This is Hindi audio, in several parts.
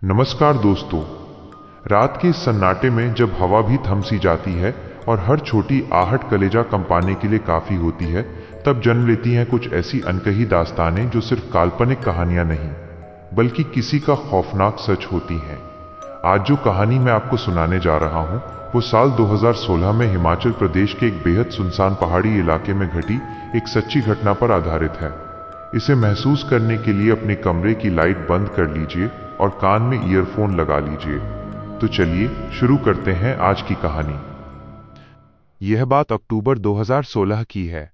नमस्कार दोस्तों। रात के इस सन्नाटे में जब हवा भी थम सी जाती है और हर छोटी आहट कलेजा कंपाने के लिए काफी होती है, तब जन्म लेती हैं कुछ ऐसी अनकही दास्तानें जो सिर्फ काल्पनिक कहानियां नहीं बल्कि किसी का खौफनाक सच होती हैं। आज जो कहानी मैं आपको सुनाने जा रहा हूं वो साल 2016 में हिमाचल प्रदेश के एक बेहद सुनसान पहाड़ी इलाके में घटी एक सच्ची घटना पर आधारित है। इसे महसूस करने के लिए अपने कमरे की लाइट बंद कर लीजिए और कान में ईयरफोन लगा लीजिए। तो चलिए शुरू करते हैं आज की कहानी। यह बात अक्टूबर 2016 की है।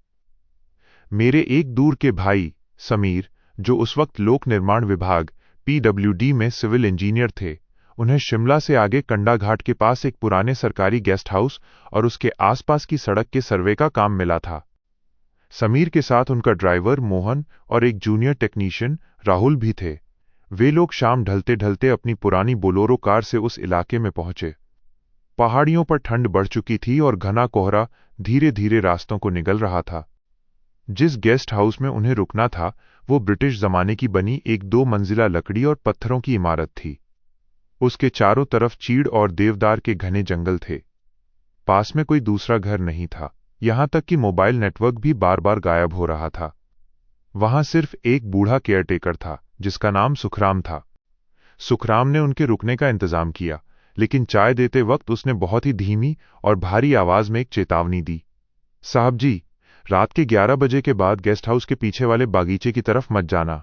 मेरे एक दूर के भाई समीर, जो उस वक्त लोक निर्माण विभाग PWD में सिविल इंजीनियर थे, उन्हें शिमला से आगे कंडा घाट के पास एक पुराने सरकारी गेस्ट हाउस और उसके आसपास की सड़क के सर्वे का काम मिला था। समीर के साथ उनका ड्राइवर मोहन और एक जूनियर टेक्नीशियन राहुल भी थे। वे लोग शाम ढलते ढलते अपनी पुरानी बोलोरो कार से उस इलाके में पहुंचे। पहाड़ियों पर ठंड बढ़ चुकी थी और घना कोहरा धीरे धीरे रास्तों को निगल रहा था। जिस गेस्ट हाउस में उन्हें रुकना था वो ब्रिटिश जमाने की बनी एक 2 मंजिला लकड़ी और पत्थरों की इमारत थी। उसके चारों तरफ चीड़ और देवदार के घने जंगल थे। पास में कोई दूसरा घर नहीं था, यहां तक कि मोबाइल नेटवर्क भी बार बार गायब हो रहा था। वहां सिर्फ एक बूढ़ा केयरटेकर था जिसका नाम सुखराम था। सुखराम ने उनके रुकने का इंतजाम किया, लेकिन चाय देते वक्त उसने बहुत ही धीमी और भारी आवाज में एक चेतावनी दी। साहब जी, रात के 11 बजे के बाद गेस्ट हाउस के पीछे वाले बागीचे की तरफ मत जाना,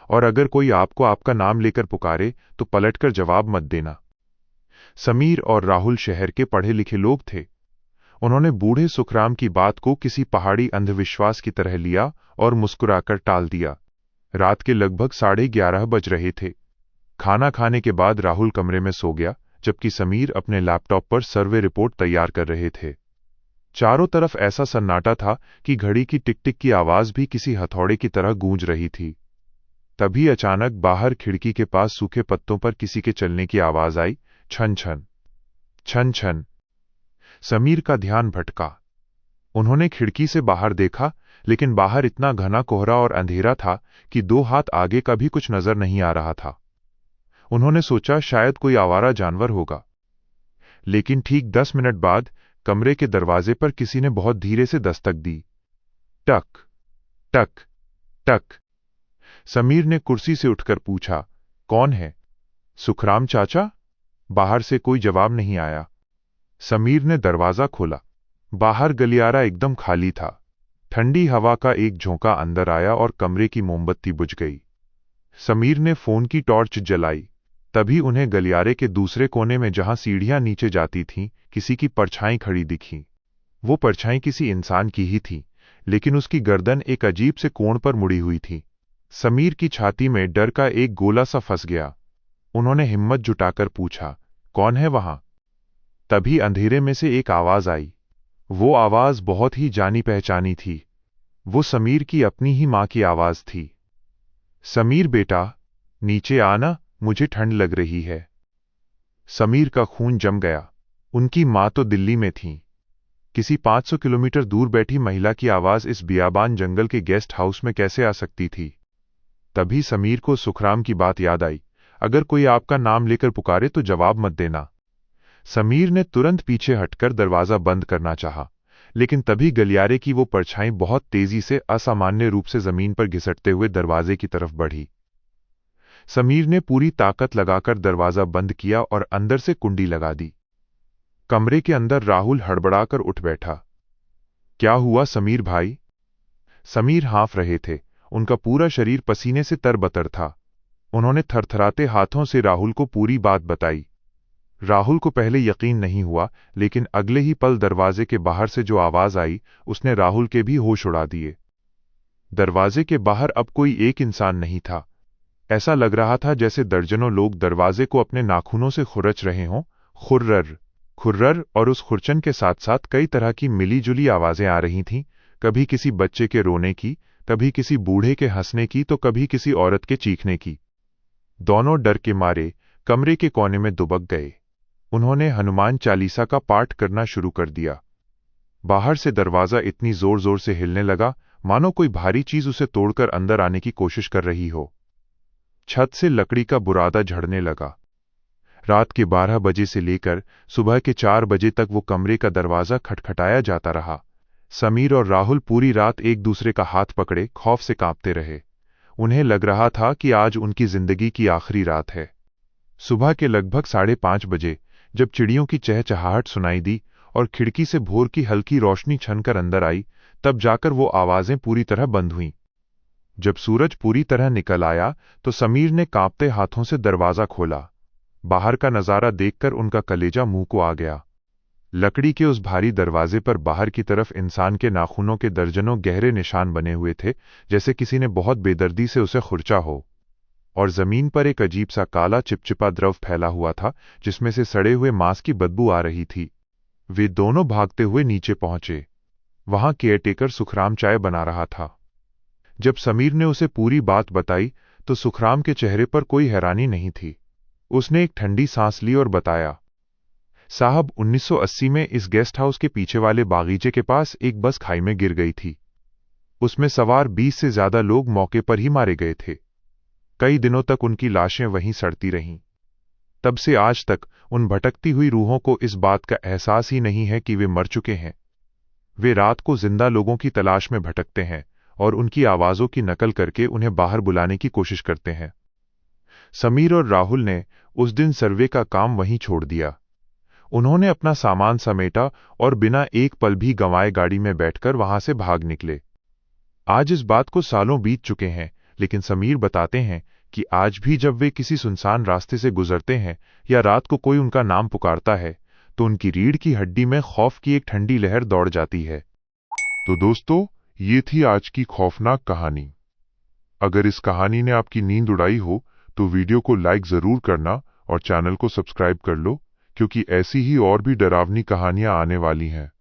और अगर कोई आपको आपका नाम लेकर पुकारे तो पलटकर जवाब मत देना। समीर और राहुल शहर के पढ़े लिखे लोग थे। उन्होंने बूढ़े सुखराम की बात को किसी पहाड़ी अंधविश्वास की तरह लिया और मुस्कुराकर टाल दिया। रात के लगभग 11:30 बज रहे थे। खाना खाने के बाद राहुल कमरे में सो गया, जबकि समीर अपने लैपटॉप पर सर्वे रिपोर्ट तैयार कर रहे थे। चारों तरफ ऐसा सन्नाटा था कि घड़ी की टिक टिक की आवाज भी किसी हथौड़े की तरह गूंज रही थी। तभी अचानक बाहर खिड़की के पास सूखे पत्तों पर किसी के चलने की आवाज आई, छन छन छन छन। समीर का ध्यान भटका। उन्होंने खिड़की से बाहर देखा, लेकिन बाहर इतना घना कोहरा और अंधेरा था कि 2 हाथ आगे का भी कुछ नजर नहीं आ रहा था। उन्होंने सोचा शायद कोई आवारा जानवर होगा। लेकिन ठीक 10 मिनट बाद कमरे के दरवाजे पर किसी ने बहुत धीरे से दस्तक दी। टक टक टक। समीर ने कुर्सी से उठकर पूछा, कौन है? सुखराम चाचा? बाहर से कोई जवाब नहीं आया। समीर ने दरवाजा खोला। बाहर गलियारा एकदम खाली था। ठंडी हवा का एक झोंका अंदर आया और कमरे की मोमबत्ती बुझ गई। समीर ने फोन की टॉर्च जलाई। तभी उन्हें गलियारे के दूसरे कोने में, जहां सीढ़ियां नीचे जाती थीं, किसी की परछाई खड़ी दिखी। वो परछाई किसी इंसान की ही थी, लेकिन उसकी गर्दन एक अजीब से कोण पर मुड़ी हुई थी। समीर की छाती में डर का एक गोला सा फंस गया। उन्होंने हिम्मत जुटाकर पूछा, कौन है वहां? तभी अंधेरे में से एक आवाज आई। वो आवाज बहुत ही जानी पहचानी थी। वो समीर की अपनी ही मां की आवाज थी। समीर बेटा, नीचे आना, मुझे ठंड लग रही है। समीर का खून जम गया। उनकी मां तो दिल्ली में थी। किसी 500 किलोमीटर दूर बैठी महिला की आवाज इस बियाबान जंगल के गेस्ट हाउस में कैसे आ सकती थी? तभी समीर को सुखराम की बात याद आई, अगर कोई आपका नाम लेकर पुकारे तो जवाब मत देना। समीर ने तुरंत पीछे हटकर दरवाजा बंद करना चाहा, लेकिन तभी गलियारे की वो परछाई बहुत तेजी से असामान्य रूप से जमीन पर घिसटते हुए दरवाजे की तरफ बढ़ी। समीर ने पूरी ताकत लगाकर दरवाजा बंद किया और अंदर से कुंडी लगा दी। कमरे के अंदर राहुल हड़बड़ाकर उठ बैठा। क्या हुआ समीर भाई? समीर हाँफ रहे थे। उनका पूरा शरीर पसीने से तरबतर था। उन्होंने थरथराते हाथों से राहुल को पूरी बात बताई। राहुल को पहले यकीन नहीं हुआ, लेकिन अगले ही पल दरवाजे के बाहर से जो आवाज आई उसने राहुल के भी होश उड़ा दिए। दरवाजे के बाहर अब कोई एक इंसान नहीं था। ऐसा लग रहा था जैसे दर्जनों लोग दरवाजे को अपने नाखूनों से खुरच रहे हों। खुर्रर खुर्रर, और उस खुरचन के साथ साथ कई तरह की मिली-जुली आवाजें आ रही थीं। कभी किसी बच्चे के रोने की, कभी किसी बूढ़े के हंसने की, तो कभी किसी औरत के चीखने की। दोनों डर के मारे कमरे के कोने में दुबक गए। उन्होंने हनुमान चालीसा का पाठ करना शुरू कर दिया। बाहर से दरवाजा इतनी जोर जोर से हिलने लगा मानो कोई भारी चीज उसे तोड़कर अंदर आने की कोशिश कर रही हो। छत से लकड़ी का बुरादा झड़ने लगा। रात के 12 बजे से लेकर सुबह के 4 बजे तक वो कमरे का दरवाजा खटखटाया जाता रहा। समीर और राहुल पूरी रात एक दूसरे का हाथ पकड़े खौफ से कांपते रहे। उन्हें लग रहा था कि आज उनकी जिंदगी की आखिरी रात है। सुबह के लगभग 5:30 बजे जब चिड़ियों की चहचहाहट सुनाई दी और खिड़की से भोर की हल्की रोशनी छनकर अंदर आई, तब जाकर वो आवाजें पूरी तरह बंद हुईं। जब सूरज पूरी तरह निकल आया तो समीर ने कांपते हाथों से दरवाजा खोला। बाहर का नजारा देखकर उनका कलेजा मुंह को आ गया। लकड़ी के उस भारी दरवाजे पर बाहर की तरफ इंसान के नाखूनों के दर्जनों गहरे निशान बने हुए थे, जैसे किसी ने बहुत बेदर्दी से उसे खुरचा हो। और जमीन पर एक अजीब सा काला चिपचिपा द्रव फैला हुआ था, जिसमें से सड़े हुए मांस की बदबू आ रही थी। वे दोनों भागते हुए नीचे पहुंचे। वहां केयरटेकर सुखराम चाय बना रहा था। जब समीर ने उसे पूरी बात बताई तो सुखराम के चेहरे पर कोई हैरानी नहीं थी। उसने एक ठंडी सांस ली और बताया, साहब, 1980 में इस गेस्ट हाउस के पीछे वाले बागीचे के पास एक बस खाई में गिर गई थी। उसमें सवार 20 से ज्यादा लोग मौके पर ही मारे गए थे। कई दिनों तक उनकी लाशें वहीं सड़ती रहीं। तब से आज तक उन भटकती हुई रूहों को इस बात का एहसास ही नहीं है कि वे मर चुके हैं। वे रात को जिंदा लोगों की तलाश में भटकते हैं और उनकी आवाजों की नकल करके उन्हें बाहर बुलाने की कोशिश करते हैं। समीर और राहुल ने उस दिन सर्वे का काम वहीं छोड़ दिया। उन्होंने अपना सामान समेटा और बिना एक पल भी गंवाए गाड़ी में बैठकर वहां से भाग निकले। आज इस बात को सालों बीत चुके हैं, लेकिन समीर बताते हैं कि आज भी जब वे किसी सुनसान रास्ते से गुजरते हैं या रात को कोई उनका नाम पुकारता है, तो उनकी रीढ़ की हड्डी में खौफ की एक ठंडी लहर दौड़ जाती है। तो दोस्तों, ये थी आज की खौफनाक कहानी। अगर इस कहानी ने आपकी नींद उड़ाई हो तो वीडियो को लाइक जरूर करना और चैनल को सब्सक्राइब कर लो, क्योंकि ऐसी ही और भी डरावनी कहानियां आने वाली हैं।